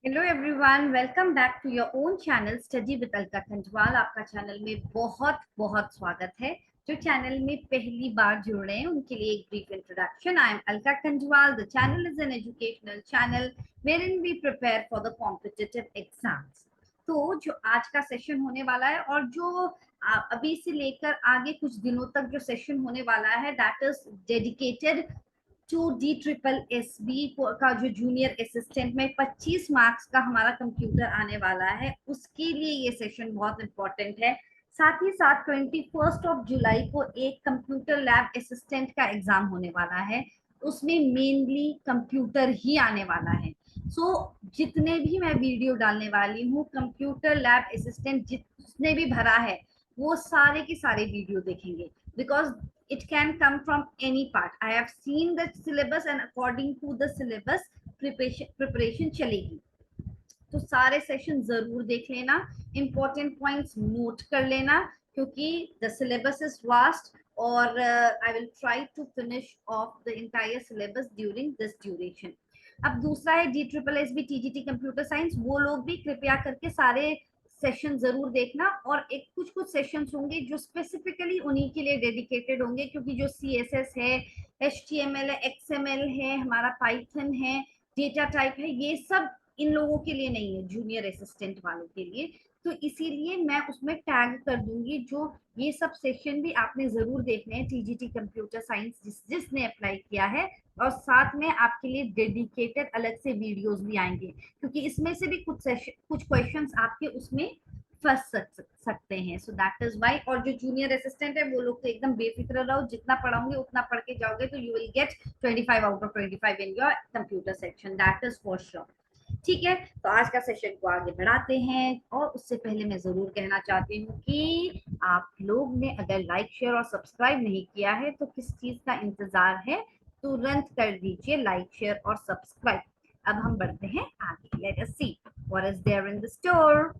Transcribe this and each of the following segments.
Hello everyone, welcome back to your own channel study with Alka Khandwal. आपका channel में बहुत बहुत स्वागत है। जो चैनल में पहली बार जुड़ रहे हैं उनके लिए एक brief introduction. I am Alka Khandwal. The channel is an educational channel wherein we prepare for the competitive exams। तो जो आज का सेशन होने वाला है और जो अभी से लेकर आगे कुछ दिनों तक जो सेशन होने वाला है, that is dedicated to D triple S B का जो जूनियर असिस्टेंट में 25 मार्क्स का हमारा कंप्यूटर आने वाला है, उसके लिए ये सेशन बहुत इंपॉर्टेंट है। साथ ही साथ 21 जुलाई को एक कंप्यूटर लैब असिस्टेंट का एग्जाम होने वाला है, उसमें मेनली कंप्यूटर ही आने वाला है। सो जितने भी मैं वीडियो डालने वाली हूँ कंप्यूटर लैब असिस्टेंट जितने भी भरा है वो सारे के सारे वीडियो देखेंगे, because it can come from any part. I have seen the syllabus and according to the syllabus preparation चलेगी। तो सारे सेशन जरूर देख लेना, इंपॉर्टेंट पॉइंट्स नोट कर लेना, क्योंकि द सिलेबस इज वास्ट और I will try to finish off the entire syllabus during this duration. अब दूसरा है D triple S B TGT computer science. वो लोग भी कृपया करके सारे सेशन जरूर देखना, और एक कुछ कुछ सेशंस होंगे जो स्पेसिफिकली उन्हीं के लिए डेडिकेटेड होंगे, क्योंकि जो CSS है, HTML है, XML है, हमारा पाइथन है, डेटा टाइप है, ये सब इन लोगों के लिए नहीं है, जूनियर असिस्टेंट वालों के लिए। तो इसीलिए मैं उसमें टैग कर दूंगी जो ये सब सेशन भी आपने जरूर देखने हैं टीजीटी कंप्यूटर साइंस जिसने अप्लाई किया है। और साथ में आपके लिए डेडिकेटेड अलग से वीडियोस भी आएंगे, क्योंकि इसमें से भी कुछ क्वेश्चंस आपके उसमें फंस सकते हैं। So that is why. और जो जूनियर असिस्टेंट है वो लोग तो एकदम बेफिक्र रहो, जितना पढ़ाऊंगे उतना पढ़ के जाओगे तो you will gate 25 out of 25 in your computer section, that is for sure. ठीक है, तो आज का सेशन को आगे बढ़ाते हैं। और उससे पहले मैं जरूर कहना चाहती हूँ कि आप लोग ने अगर लाइक शेयर और सब्सक्राइब नहीं किया है तो किस चीज का इंतजार है, तुरंत कर दीजिए लाइक शेयर और सब्सक्राइब। अब हम बढ़ते हैं आगे। Let us see what is there in the store.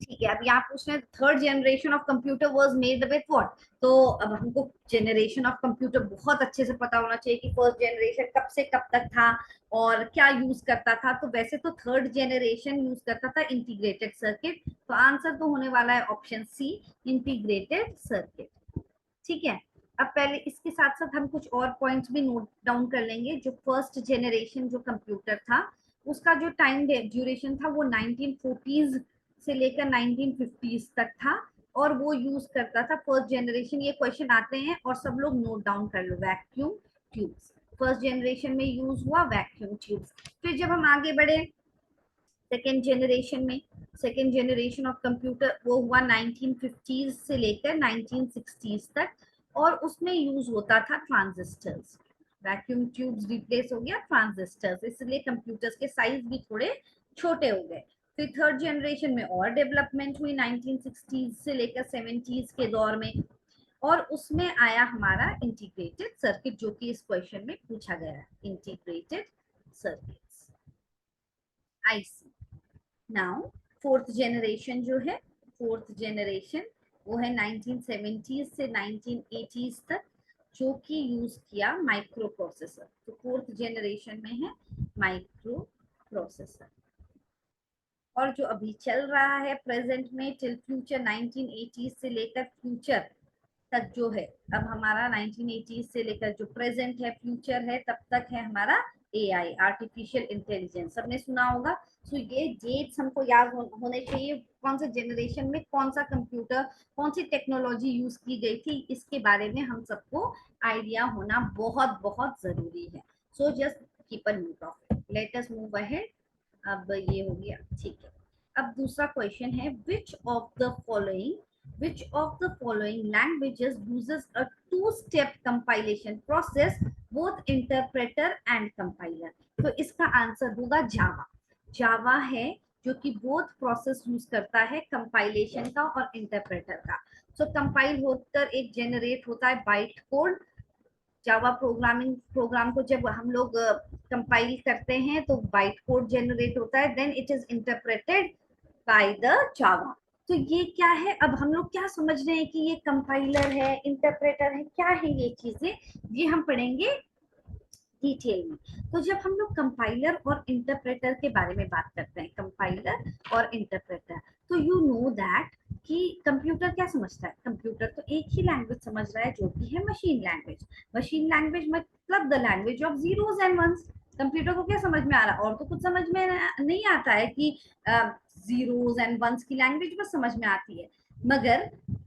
ठीक है, अब यहाँ पूछ रहे हैं third generation of computer was made with what. तो अब हमको जनरेशन ऑफ कंप्यूटर बहुत अच्छे से पता होना चाहिए कि फर्स्ट जनरेशन कब से कब तक था और क्या यूज करता था। तो वैसे तो थर्ड जनरेशन यूज करता था इंटीग्रेटेड सर्किट, तो आंसर तो होने वाला है ऑप्शन सी, इंटीग्रेटेड सर्किट। ठीक है, अब पहले इसके साथ साथ हम कुछ और पॉइंट्स भी नोट डाउन कर लेंगे। जो फर्स्ट जनरेशन जो कंप्यूटर था उसका जो टाइम ड्यूरेशन था वो 1940s से लेकर 1950s तक था, और वो यूज करता था फर्स्ट जनरेशन। ये क्वेश्चन आते हैं और सब लोग नोट डाउन कर लो, वैक्यूम ट्यूब्स फर्स्ट जनरेशन में यूज हुआ, वैक्यूम ट्यूब्स। फिर जब हम आगे बढ़े सेकेंड जनरेशन में, सेकेंड जनरेशन ऑफ कंप्यूटर वो हुआ 1950s से लेकर 1960s तक, और उसमें यूज होता था ट्रांजिस्टर्स। वैक्यूम ट्यूब्स रिप्लेस हो गया ट्रांजिस्टर्स, इसलिए कंप्यूटर्स के साइज भी थोड़े छोटे हो गए। फिर थर्ड जनरेशन में और डेवलपमेंट हुई 1960s से लेकर 70s के दौर में, और उसमें आया हमारा इंटीग्रेटेड सर्किट, जो कि इस क्वेश्चन में पूछा गया है, integrated circuits, IC. Now fourth generation जो है, फोर्थ जनरेशन वो है 1970s से 1980s तक, जो कि यूज किया माइक्रो प्रोसेसर। तो फोर्थ जनरेशन में है माइक्रो प्रोसेसर। और जो अभी चल रहा है प्रेजेंट में टिल फ्यूचर 1980s से लेकर फ्यूचर तक जो है, अब हमारा 1980s से लेकर जो प्रेजेंट है फ्यूचर है तब तक है हमारा AI, आर्टिफिशियल इंटेलिजेंस, सबने सुना होगा। सो ये डेट्स हमको याद होने चाहिए, कौन से जनरेशन में कौन सा कंप्यूटर, कौन सी टेक्नोलॉजी यूज की गई थी, इसके बारे में हम सबको आइडिया होना बहुत बहुत जरूरी है। So just keep a note of it. Let us move ahead. अब ये हो गया, ठीक है। अब दूसरा क्वेश्चन है, which of the following languages uses a two-step compilation process, both interpreter and compiler। तो इसका आंसर होगा जावा। जावा है जो कि बोथ प्रोसेस यूज करता है, कंपाइलेशन का और इंटरप्रेटर का। सो कंपाइल होकर एक जनरेट होता है बाइट कोड। जावा प्रोग्राम को जब हम लोग कंपाइल करते हैं तो बाइट कोड जनरेट होता है, then it is interpreted by the Java. तो ये क्या है, अब हम लोग क्या समझ रहे हैं कि ये कंपाइलर है, इंटरप्रेटर है, क्या है ये चीजें, ये हम पढ़ेंगे डिटेल में। तो जब हम लोग कंपाइलर और इंटरप्रेटर के बारे में बात करते हैं, कंपाइलर और इंटरप्रेटर, तो यू नो दैट कि कंप्यूटर क्या समझता है, कंप्यूटर तो एक ही लैंग्वेज समझ रहा है जो कि है मशीन लैंग्वेज। मशीन लैंग्वेज मतलब the language of zeros and ones. Computer को क्या समझ में आ रहा है, और तो कुछ समझ में नहीं आता है कि जीरोस एंड वंस की लैंग्वेज बस समझ में आती है। मगर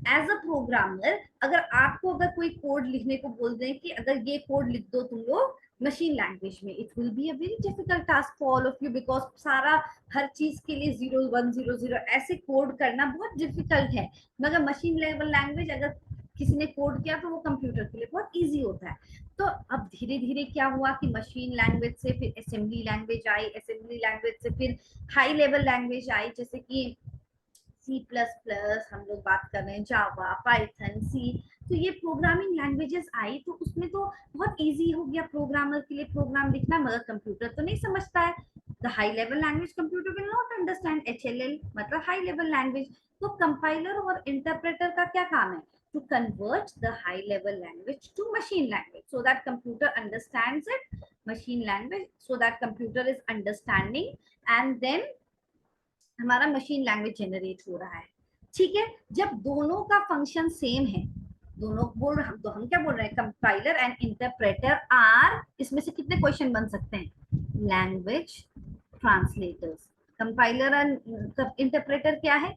एज अ प्रोग्रामर अगर आपको अगर कोई कोड लिखने को बोल दें कि अगर ये कोड लिख दो तुम लोग मशीन लैंग्वेज में, it will be a very difficult task for all of you, because सारा हर चीज के लिए 0100 ऐसे कोड करना बहुत डिफिकल्ट है। मगर मशीन लेवल लैंग्वेज अगर किसी ने कोड किया तो वो कंप्यूटर के लिए बहुत इजी होता है। तो अब धीरे धीरे क्या हुआ कि मशीन लैंग्वेज से फिर assembly language I, assembly language से फिर हाई लेवल लैंग्वेज आई, जैसे कि C++, हम लोग बात कर रहे हैं जावा, पाइथन, सी। तो ये प्रोग्रामिंग लैंग्वेजेस आई तो उसमें तो बहुत इजी हो गया प्रोग्रामर के लिए प्रोग्राम लिखना, मगर कंप्यूटर तो नहीं समझता है। The high level language computer will not understand, HLL मतलब हाई लेवल लैंग्वेज। तो कंपाइलर और इंटरप्रेटर का क्या काम है, to convert the high level language to machine language so that computer understands it, machine language so that computer is understanding, and then हमारा machine language generate हो रहा है। ठीक है, जब दोनों का फंक्शन सेम है, दोनों बोल रहे, तो हम क्या बोल रहे हैं, कंपाइलर एंड इंटरप्रेटर आर, इसमें से कितने क्वेश्चन बन सकते हैं, language translators. Compiler and interpreter क्या है,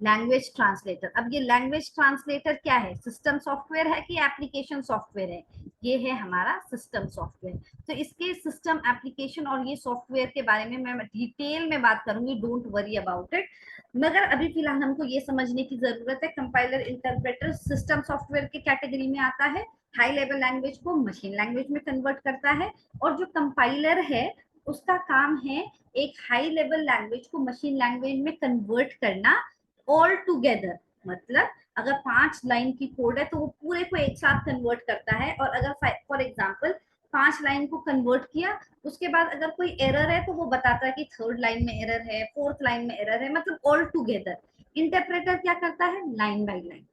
लैंग्वेज ट्रांसलेटर। अब ये लैंग्वेज ट्रांसलेटर क्या है, सिस्टम सॉफ्टवेयर है कि एप्लीकेशन सॉफ्टवेयर है, ये है हमारा सिस्टम सॉफ्टवेयर। तो इसके सिस्टम एप्लीकेशन और ये सॉफ्टवेयर के बारे में मैं डिटेल में बात करूंगी, डोंट वरी अबाउट इट। मगर अभी फिलहाल हमको ये समझने की जरूरत है, कंपाइलर इंटरप्रेटर सिस्टम सॉफ्टवेयर के कैटेगरी में आता है, हाई लेवल लैंग्वेज को मशीन लैंग्वेज में कन्वर्ट करता है, और जो कंपाइलर है उसका काम है एक हाई लेवल लैंग्वेज को मशीन लैंग्वेज में कन्वर्ट करना ऑल टूगेदर। मतलब अगर 5 लाइन की कोड है तो वो पूरे को एक साथ कन्वर्ट करता है, और अगर फॉर एग्जाम्पल 5 लाइन को कन्वर्ट किया, उसके बाद अगर कोई एरर है तो वो बताता है कि 3rd लाइन में एरर है, 4th लाइन में एरर है, मतलब ऑल टूगेदर। इंटरप्रेटर क्या करता है, लाइन बाय लाइन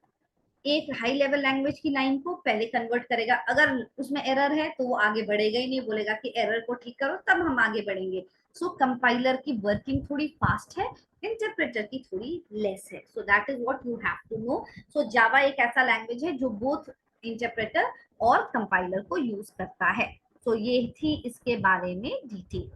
एक हाई लेवल लैंग्वेज की लाइन को पहले कन्वर्ट करेगा, अगर उसमें एरर है तो वो आगे बढ़ेगा ही नहीं, बोलेगा कि एरर को ठीक करो तब हम आगे बढ़ेंगे। सो कंपाइलर की वर्किंग थोड़ी फास्ट है, इंटरप्रेटर की थोड़ी लेस है। So that is what you have to know. So Java एक ऐसा लैंग्वेज है जो बोथ इंटरप्रेटर और कंपाइलर को यूज करता है। सो ये थी इसके बारे में डिटेल।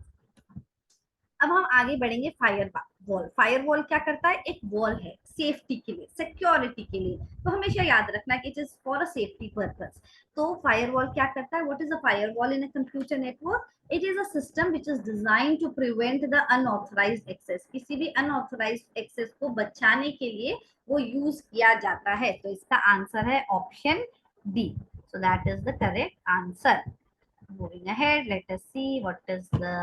अब हम आगे बढ़ेंगे फायर वॉल। फायर वॉल क्या करता है, एक वॉल है सेफ्टी के लिए, सिक्योरिटी के लिए, तो हमेशा याद रखना कि it is for a safety purpose. तो फायर वॉल क्या करता है, what is a firewall in a computer network, it is a system which is design to prevent the unauthorised access, किसी भी अनऑथराइज्ड एक्सेस को बचाने के लिए वो यूज किया जाता है। तो इसका आंसर है option B. So that is the correct answer. Moving ahead, let us see what is the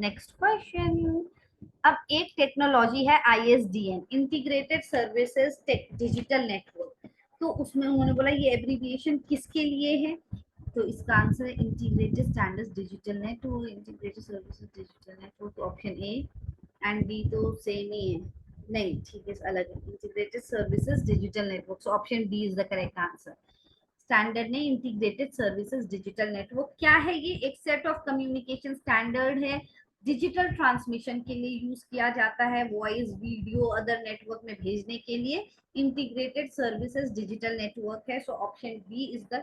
next question. अब एक टेक्नोलॉजी है ISDN, integrated services digital network. तो उसमें उन्होंने बोला ये एब्रीविएशन किसके लिए है, तो इसका आंसर है integrated standards digital network, integrated services digital network. तो ऑप्शन ए एंड बी तो सेम ही है, नहीं ठीक है अलग है, integrated services digital network. So option D is the correct answer. Standard ने इंटीग्रेटेड सर्विसेज डिजिटल नेटवर्क क्या है, ये एक सेट ऑफ कम्युनिकेशन स्टैंडर्ड है, डिजिटल ट्रांसमिशन के लिए यूज किया जाता है, वॉइस वीडियो अदर नेटवर्क में भेजने के लिए इंटीग्रेटेड सर्विसेज डिजिटल नेटवर्क है। So option B is the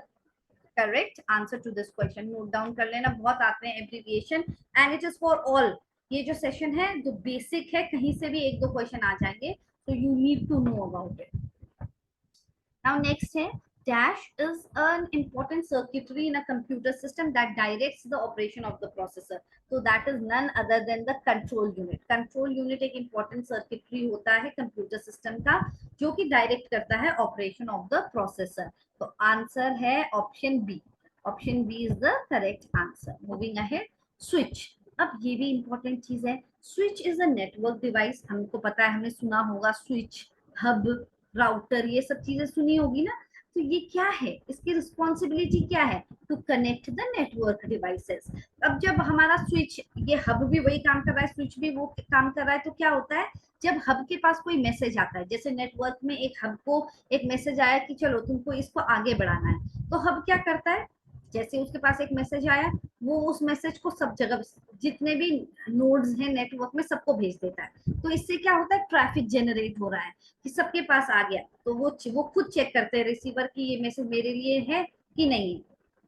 correct answer to this question. Note down कर लेना, बहुत आते हैं abbreviation and it is for all. ये जो सेशन है जो बेसिक है, कहीं से भी 1-2 क्वेश्चन आ जाएंगे, तो you need to know about it. Now next है dash is an important circuitry in a computer system that directs the operation of the processor. So that is none other than the control unit. Control unit एक important circuitry होता है computer system का, जो कि direct करता है operation of the processor. तो answer है option B. Option B is the correct answer. Moving ahead, switch. अब ये भी important चीज है, switch is a network device. हमको पता है, हमने सुना होगा switch, hub, राउटर, ये सब चीजें सुनी होगी ना। तो ये क्या है, इसकी रिस्पॉन्सिबिलिटी क्या है, to connect the network devices. अब जब हमारा स्विच, ये हब भी वही काम कर रहा है, स्विच भी वो काम कर रहा है, तो क्या होता है जब हब के पास कोई मैसेज आता है, जैसे नेटवर्क में एक हब को एक मैसेज आया कि चलो तुमको इसको आगे बढ़ाना है, तो हब क्या करता है, जैसे उसके पास एक मैसेज आया वो उस मैसेज को सब जगह, जितने भी नोड्स हैं नेटवर्क में, सबको भेज देता है। तो इससे क्या होता है, ट्रैफिक जनरेट हो रहा है कि सबके पास आ गया, तो वो खुद चेक करते हैं रिसीवर की ये मैसेज मेरे लिए है कि नहीं है,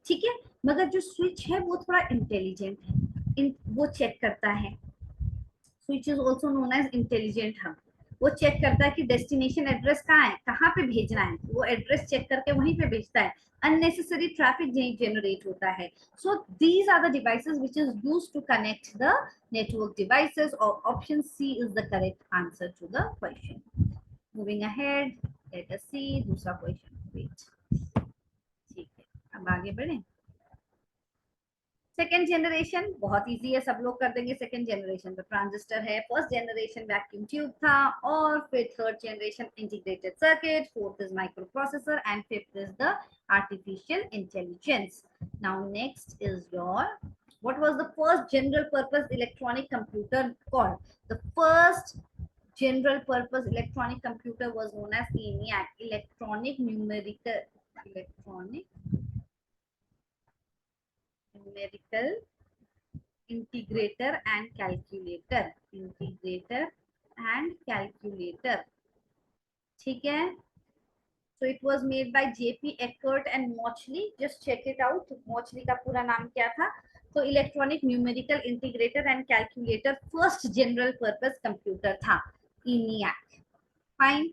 ठीक है। मगर जो स्विच है वो थोड़ा इंटेलिजेंट है, वो चेक करता है। Switch is also known as intelligent hub. वो चेक करता है कि डेस्टिनेशन एड्रेस कहाँ है, कहाँ पे भेजना है, वो एड्रेस चेक करके वहीं पे भेजता है। अननेसेसरी ट्रैफिक जनरेट होता है। So these are the devices which is used to connect the network devices, और option C is the correct answer to the question. Moving ahead, let us see दूसरा question. Wait, ठीक है, अब आगे बढ़े। Second generation बहुत easy है, सब लोग कर देंगे। सेकेंड जनरेशन तो ट्रांजिस्टर है, फर्स्ट जनरेशन वैक्यूम ट्यूब था, और फिर third generation integrated circuit, fourth is micro processor, and fifth is the artificial intelligence. Now next is your, what was the first general purpose electronic computer called? The first general purpose electronic computer was known as ENIAC, electronic numerical integrator and calculator, ठीक है। so it was made by JP Eckert and Mauchly, just check it out, Mauchly का पूरा नाम क्या था। तो electronic numerical integrator and calculator first general purpose computer था, ENIAC। Fine,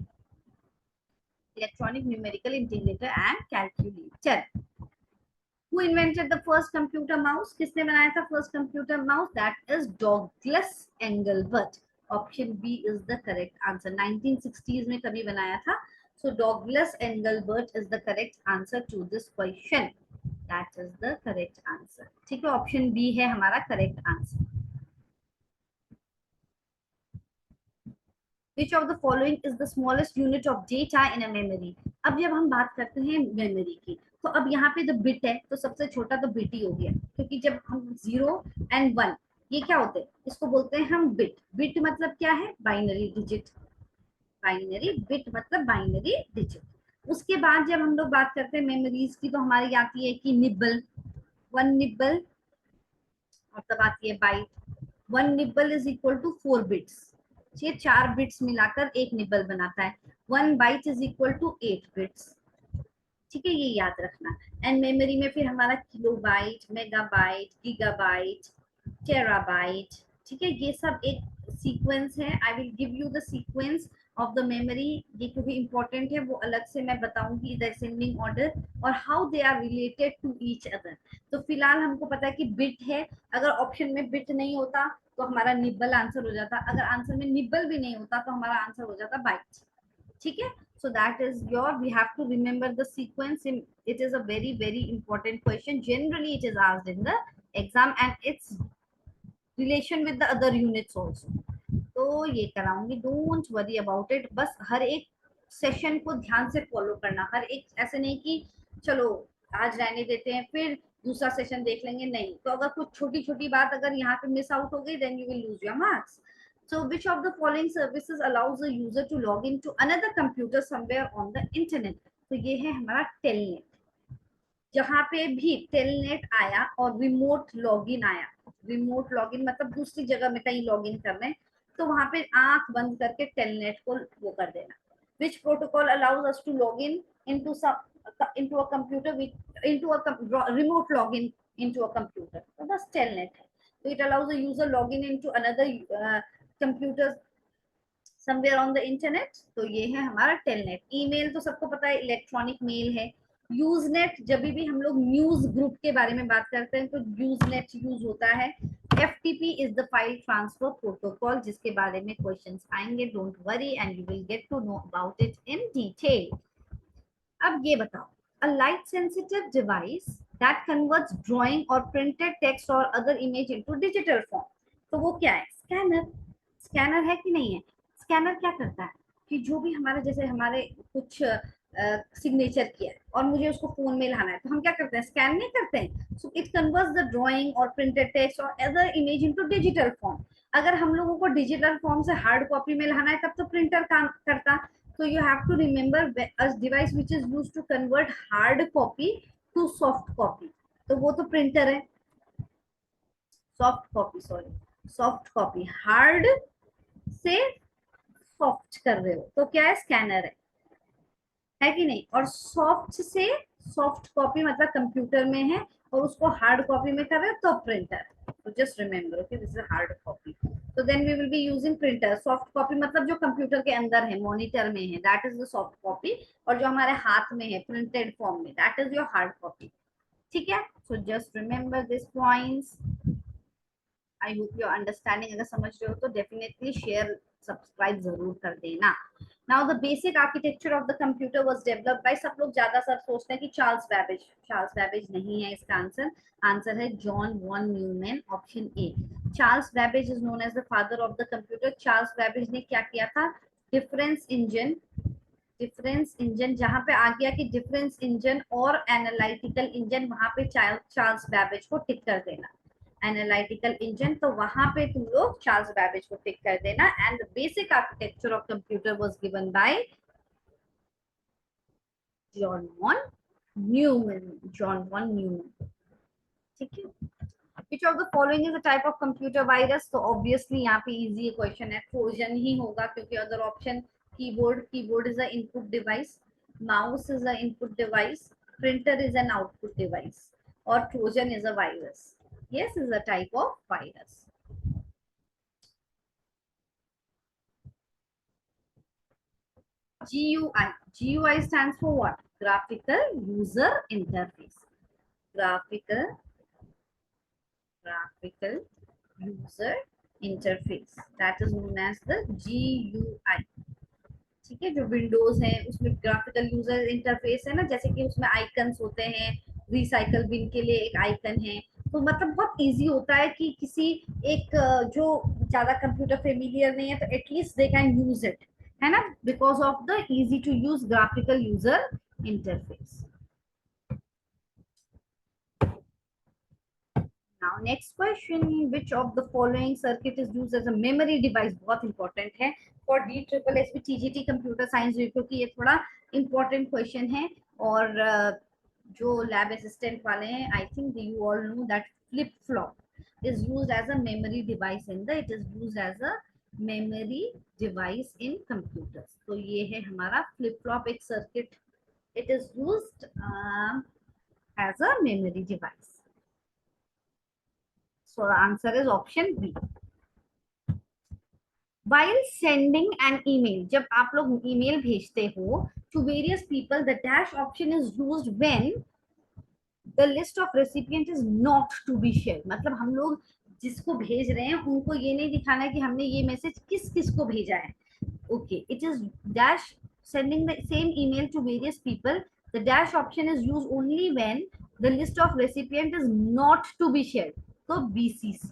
electronic numerical integrator and calculator. Who invented the first computer mouse? किसने बनाया था first computer mouse? That is Douglas Engelbart. Option B is the correct answer. 1960s में कभी बनाया था. So Douglas Engelbart is the correct answer to this question. That is the correct answer. ठीक है, option B है हमारा correct answer. Which of the following is the smallest unit of data in a memory? अब जब हम बात करते हैं मेमोरी की, तो अब यहाँ पे जो बिट है, तो सबसे छोटा तो बिट ही हो गया, क्योंकि जब हम 0 एंड 1, ये क्या होते हैं, इसको बोलते हैं हम बिट। बिट मतलब क्या है, बाइनरी डिजिट। बाइनरी बिट मतलब बाइनरी डिजिट। उसके बाद जब हम लोग बात करते हैं मेमोरीज की, तो हमारी आती है कि निब्बल, 1 निब्बल, और तब आती है byte. 1 nibble is equal to 4 bits, ये 4 बिट्स मिलाकर एक निब्बल बनाता है। 1 byte is equal to 8 bits, ठीक है, ये याद रखना। एंड मेमोरी में फिर हमारा किलोबाइट, मेगाबाइट, गीगाबाइट, टेराबाइट, ठीक है, ये सब एक सीक्वेंस है। I will give you the sequence of the memory, ये क्योंकि इंपॉर्टेंट है, वो अलग से मैं बताऊंगी द असेंडिंग ऑर्डर और how they are related to each other. तो फिलहाल हमको पता है कि बिट है, अगर ऑप्शन में बिट नहीं होता तो हमारा निब्बल आंसर हो जाता, अगर आंसर में निब्बल भी नहीं होता तो हमारा आंसर हो जाता बाइट, ठीक है। So that is your, we have to remember the sequence in, it is a very important question, generally it is asked in the exam and its relation with the other units also. तो ये कराऊंगी, don't worry about it. बस हर एक session को ध्यान से follow करना, हर एक, ऐसे नहीं कि चलो आज रहने देते हैं फिर दूसरा सेशन देख लेंगे, नहीं। तो अगर कुछ छोटी छोटी बात अगर यहाँ पे मिस आउट हो गई, then you will lose your marks. So which of the following services allows the user to log into another computer somewhere on the internet? तो ये है हमारा टेलनेट। जहां पे भी टेलनेट आया और रिमोट लॉगिन आया, रिमोट लॉगिन मतलब दूसरी जगह में कहीं लॉगिन कर रहे हैं, तो वहां पे आंख बंद करके टेलनेट को वो कर देना। Which protocol allows us to log in into into a computer with into a remote login into a computer, तो बस टेलनेट है। तो it allows the user login into another computer somewhere on the internet, तो ये है हमारा telnet. Email तो सबको पता है, इलेक्ट्रॉनिक मेल है। यूजनेट, जब भी हम लोग न्यूज ग्रुप के बारे में बात करते हैं तो यूजनेट यूज होता है। FTP is the file transfer protocol, जिसके बारे में क्वेश्चंस आएंगे, don't worry and you will get to know about it in detail. अब ये बताओ, a light sensitive device that converts drawing or printed text or other image into digital form, तो वो क्या है, स्कैनर। स्कैनर है कि नहीं है? स्कैनर क्या करता है कि जो भी हमारे, जैसे हमारे कुछ सिग्नेचर किया है और मुझे उसको फोन में लाना है, तो हम क्या करते हैं, स्कैन नहीं करते हैं। So it converts the drawing or printed text or other image into digital form. अगर हम लोगों को डिजिटल फॉर्म से हार्ड कॉपी में लाना है तब तो प्रिंटर काम करता। So you have to remember a device which is used to convert hard copy to soft copy, तो वो तो प्रिंटर है। Soft copy, sorry soft copy, hard से सॉफ्ट कर रहे हो तो क्या है, स्कैनर है कि नहीं। और सॉफ्ट से सॉफ्ट कॉपी मतलब कंप्यूटर में है, और उसको हार्ड कॉपी में कर रहे हो तो प्रिंटर। तो just remember okay, this is hard copy. तो then we will be using printer. Soft copy मतलब जो कंप्यूटर के अंदर है, मॉनिटर में है, that is the soft copy. और जो हमारे हाथ में है प्रिंटेड फॉर्म में, that is your hard copy. ठीक है, so just remember this points. I hope you understanding. अगर समझ रहे हो तो डेफिनेटली शेयर सब्सक्राइब जरूर कर देना। Now the basic architecture of the computer was developed by, सब लोग ज्यादा सर सोचते हैं कि चार्ल्स बैबेज। चार्ल्स बैबेज नहीं है इसका आंसर। आंसर है John von Neumann, option A. Charles Babbage is known as the father of the computer. Charles Babbage ने क्या किया था, डिफरेंस इंजन, डिफरेंस इंजन जहां पे आ गया कि डिफरेंस इंजन और एनालिटिकल इंजन, वहां पे चार्ल्स बैबेज को टिक कर देना। एनालिटिकल इंजन, तो वहां पे तुम लोग चार्ल्स बैबेज को टिक कर देना। And the basic architecture of computer was given by John von Neumann, John von Neumann. ठीक है। Which of the following is a type of computer virus? तो obviously यहाँ पे easy क्वेश्चन है, Trojan ही होगा, क्योंकि other option keyboard, keyboard is a input device, mouse is a input device, printer is an output device, और Trojan is a virus. Yes, is a type of virus. GUI. GUI stands for what? Graphical User Interface. Graphical Graphical User Interface. That is known as the GUI. ठीक है, जो Windows है उसमें graphical user interface है ना, जैसे कि उसमें आइकन्स होते हैं, रिसाइकल बिन के लिए एक आइकन है। तो मतलब बहुत इजी होता है कि किसी एक जो ज्यादा कंप्यूटर फेमिलियर नहीं है तो at least they can use it, है ना, because of the easy to use graphical user interface. Now next question, which of the following circuit is used as a memory device? बहुत important है for DSSS TGT computer science, क्योंकि ये थोड़ा important question है। और जो lab assistant वाले हैं, I think you all know that flip flop is used as a memory device in the, it is used as a memory device in computers. तो ये है हमारा फ्लिप फ्लॉप, एक circuit, it is used as a memory device. So the answer is option B. While sending an email, जब आप लोग email भेजते हो to various people, the dash option is used when the list of recipient is not to be shared. मतलब हम लोग जिसको भेज रहे हैं उनको ये नहीं दिखाना है कि हमने ये मैसेज किस किस को भेजा है। Okay, it is dash sending the same email to various people. The dash option is used only when the list of recipient is not to be shared. तो BCC,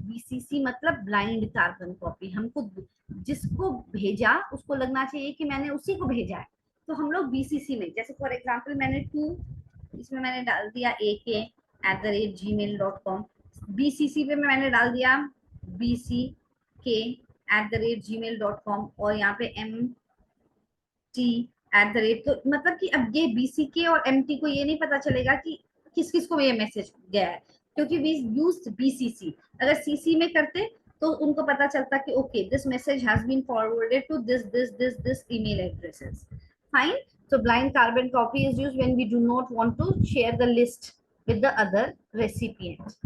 BCC मतलब ब्लाइंड कार्बन कॉपी। हमको जिसको भेजा उसको लगना चाहिए कि मैंने उसी को भेजा है, तो हम लोग BCC में, जैसे फॉर एग्जांपल मैंने टू, इसमें मैंने डाल दिया AK@gmail.com, BCC पे मैंने डाल दिया BCK@gmail.com, और यहाँ पे MT@, तो मतलब कि अब ये BCK और MT को ये नहीं पता चलेगा कि किस किस को ये मैसेज गया है, क्योंकि वी यूज BCC। अगर CC में करते तो उनको पता चलता कि okay this message has been forwarded to this email addresses. Fine. So blind carbon copy is used when we do not want to share the list with the other recipient.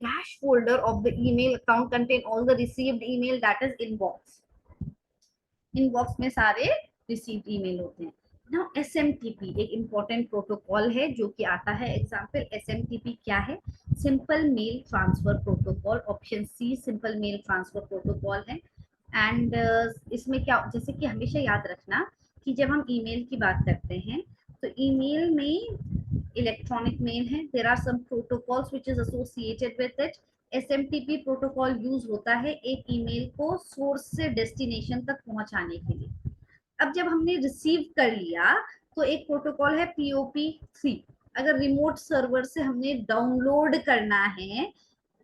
Cache folder of the email account contain all the received email, that is inbox. Inbox में सारे received email होते हैं। Now SMTP एक important protocol है जो कि आता है एग्जांपल। SMTP क्या है? Simple mail transfer protocol, option C simple mail transfer protocol है। एंड इसमें क्या, जैसे कि हमेशा याद रखना कि जब हम ईमेल की बात करते हैं तो ईमेल में इलेक्ट्रॉनिक मेल है, there are some protocols which is associated with it. SMTP protocol use होता है एक ईमेल को सोर्स से डेस्टिनेशन तक पहुंचाने के लिए। अब जब हमने रिसीव कर लिया तो एक प्रोटोकॉल है POP3। अगर रिमोट सर्वर से हमने डाउनलोड करना है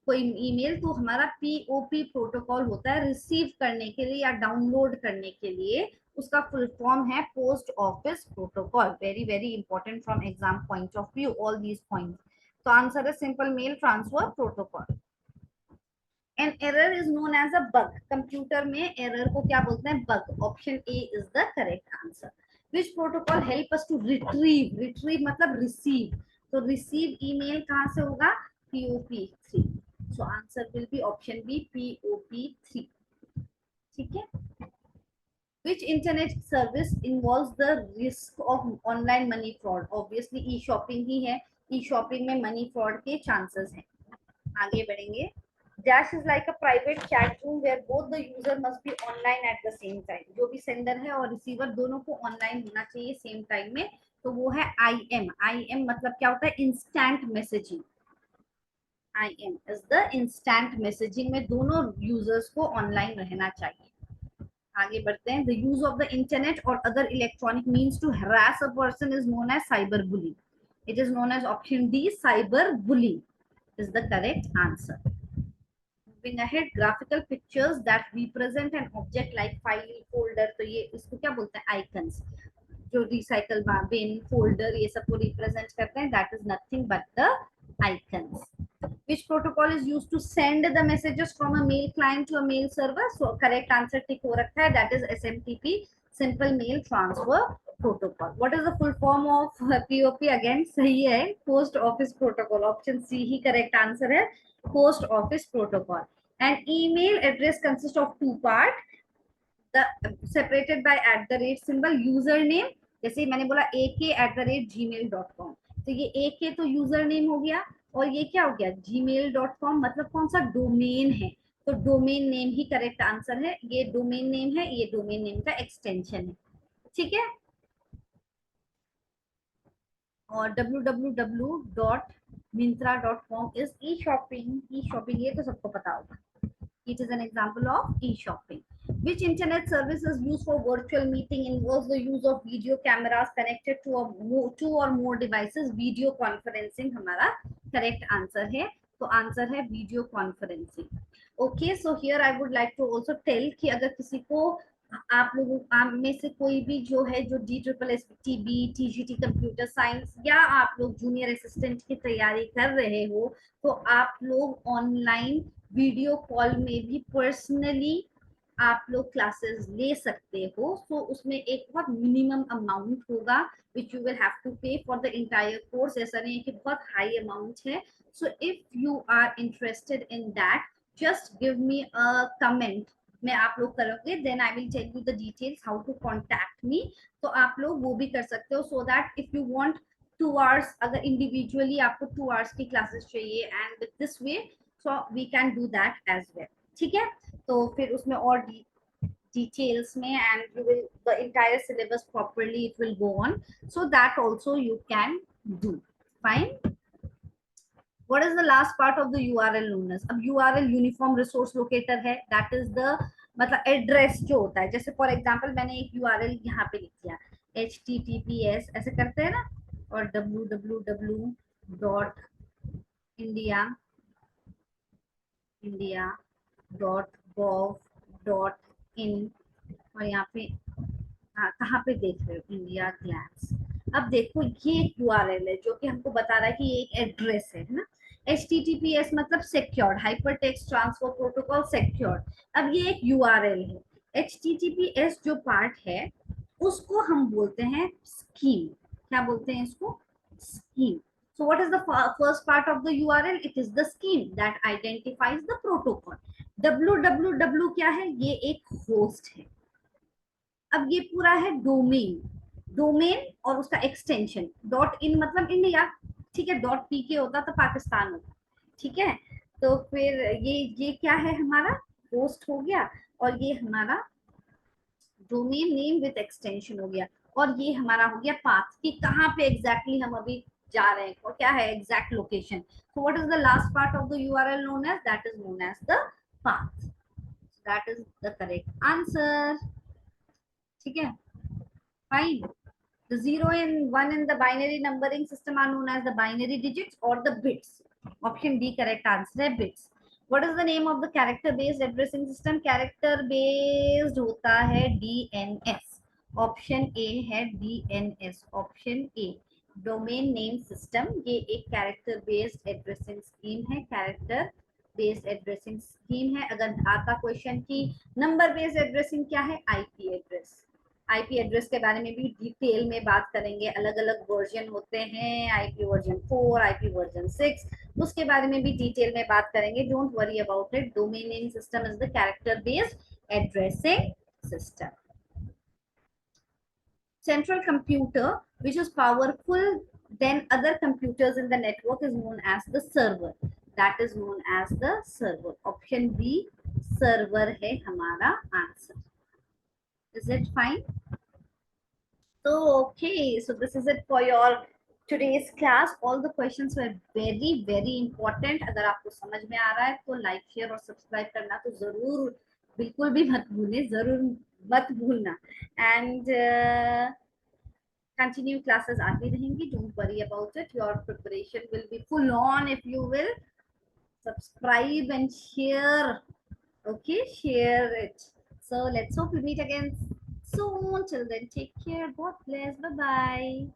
कोई ईमेल तो हमारा POP प्रोटोकॉल होता है रिसीव करने के लिए या डाउनलोड करने के लिए। उसका फुल फॉर्म है post office protocol. Very very important from exam point of view, all these points. तो आंसर है simple mail transfer protocol. An error is known as a bug, computer में एरर को क्या बोलते हैं, bug. Option A is the correct answer. Which protocol help us to retrieve, retrieve मतलब receive, तो receive email कहाँ से होगा, POP 3। So answer will B option B, POP 3। ठीक है। Which internet service involves the risk of online money fraud? Obviously e-shopping ही है, e-shopping में money fraud के chances हैं। आगे बढ़ेंगे। Dash is like a private chat room where both the user must be online at the same time. जो भी sender है और receiver दोनों को online होना चाहिए same time में, तो वो है IM। IM मतलब क्या होता है, instant messaging। IM is the instant messaging में दोनों users को online रहना चाहिए। आगे बढ़ते हैं। The use of the internet or other electronic means to harass a person is known as cyber bullying. It is known as option D, cyber bullying is the correct answer. Moving ahead, graphical pictures that represent an object like file, folder, तो ये इसको क्या बोलते हैं, icons. जो recycle bin, folder, ये सबको represent करते हैं, that is nothing but the icons. Which protocol is used to send the messages from a mail client to a mail server? So correct answer tick हो रखा है, that is SMTP, Simple Mail Transfer Protocol. What is the full form of POP? Again सही है, Post Office Protocol. Option C ही correct answer है, Post Office Protocol. An email address consists of two parts, the separated by @ symbol, username, जैसे मैंने बोला ak@gmail.com, तो ये ak तो user name हो गया, और ये क्या हो गया, gmail.com, मतलब कौन सा डोमेन है, तो डोमेन नेम ही करेक्ट आंसर है। ये डोमेन नेम है, ये डोमेन नेम का एक्सटेंशन है। ठीक है। और www.myntra.com is E shopping. E shopping ये तो सबको पता होगा, it is an example of e-shopping. Which internet service is used for virtual meeting, involves the use of video cameras connected to two or more devices? Video conferencing हमारा correct answer है, तो answer है video conferencing. Okay, so here I would like to also tell कि अगर किसी को, आप लोगों आप में से कोई भी जो है, जो DSSB, TGT कंप्यूटर साइंस, या आप लोग जूनियर असिस्टेंट की तैयारी कर रहे हो, तो आप लोग ऑनलाइन वीडियो कॉल में भी पर्सनली आप लोग क्लासेस ले सकते हो। सो उसमें एक बहुत मिनिमम अमाउंट होगा which you will have to pay for the entire course. ऐसा नहीं है कि बहुत हाई अमाउंट है। So if you are interested in that, just give me a comment, मैं आप लोग करोगे, then I will tell you the details how to contact me. तो आप लोग वो भी कर सकते हो, so that if you want 2 hours, अगर इंडिविजुअली आपको 2 आवर्स की क्लासेस चाहिए, and with this way so we can do that as well. ठीक है। तो फिर उसमें और details में, and you will, the entire syllabus properly it will go on, so that also you can do. Fine. What is the last part of the URL known as? अब URL uniform resource locator है, that is the मतलब address जो होता है। जैसे for example मैंने एक URL यहाँ पे लिख दिया HTTPS, ऐसे करते हैं ना, और www.india.gov.in, और यहाँ पे, हाँ कहाँ पे देख रहे हो, इंडिया ग्लैंस। अब देखो ये एक URL है जो कि हमको बता रहा है कि ये एक एड्रेस है ना। HTTPS मतलब secured hyper text transfer protocol, secured. अब ये एक URL है। HTTPS जो पार्ट है उसको हम बोलते हैं स्कीम। क्या बोलते हैं इसको, scheme. So what is the first part of the URL? It is the scheme that identifies the protocol. www क्या है, ये एक होस्ट है। अब ये पूरा है डोमेन, डोमेन और उसका एक्सटेंशन .in मतलब इंडिया, ठीक है। .pk होता तो पाकिस्तान होता, ठीक है। तो फिर ये क्या है, हमारा होस्ट हो गया, और ये हमारा डोमेन नेम विद एक्सटेंशन हो गया, और ये हमारा हो गया पाथ, कि कहाँ पे एग्जैक्टली हम अभी जा रहे हैं, और क्या है exact location. So what is the last part of the URL known as, that is known as the path. That is the correct answer. ठीक है, fine. The 0 and 1 in the binary numbering system are known as the binary digits or the bits. Option D correct answer है bits. What is the name of the character based addressing system? Character based होता है DNS. Option A है DNS. Option A. Domain name system ये एक character based addressing scheme है, character based addressing scheme है। अगर आता क्वेश्चन की नंबर बेस्ड एड्रेसिंग क्या है, आईपी एड्रेस। आईपी एड्रेस के बारे में भी डिटेल में बात करेंगे, अलग अलग वर्जन होते हैं, आईपी वर्जन 4, आईपी वर्जन 6, उसके बारे में भी डिटेल में बात करेंगे। Don't worry about it, domain name system is the character based addressing system. Central computer which is powerful than other computers in the network is known as the server. That is known as the server. Option B server है हमारा answer. Is it fine? So okay, so this is it for your today's class. All the questions were very important. अगर आपको समझ में आ रहा है तो like share और सब्सक्राइब करना तो जरूर, बिल्कुल भी मत भूलें, जरूर मत भूलना। And continue classes aati rahengi, don't worry about it, your preparation will be full on if you will subscribe and share. Okay, share it. So let's hope we meet again soon. Till then, take care, god bless, bye bye.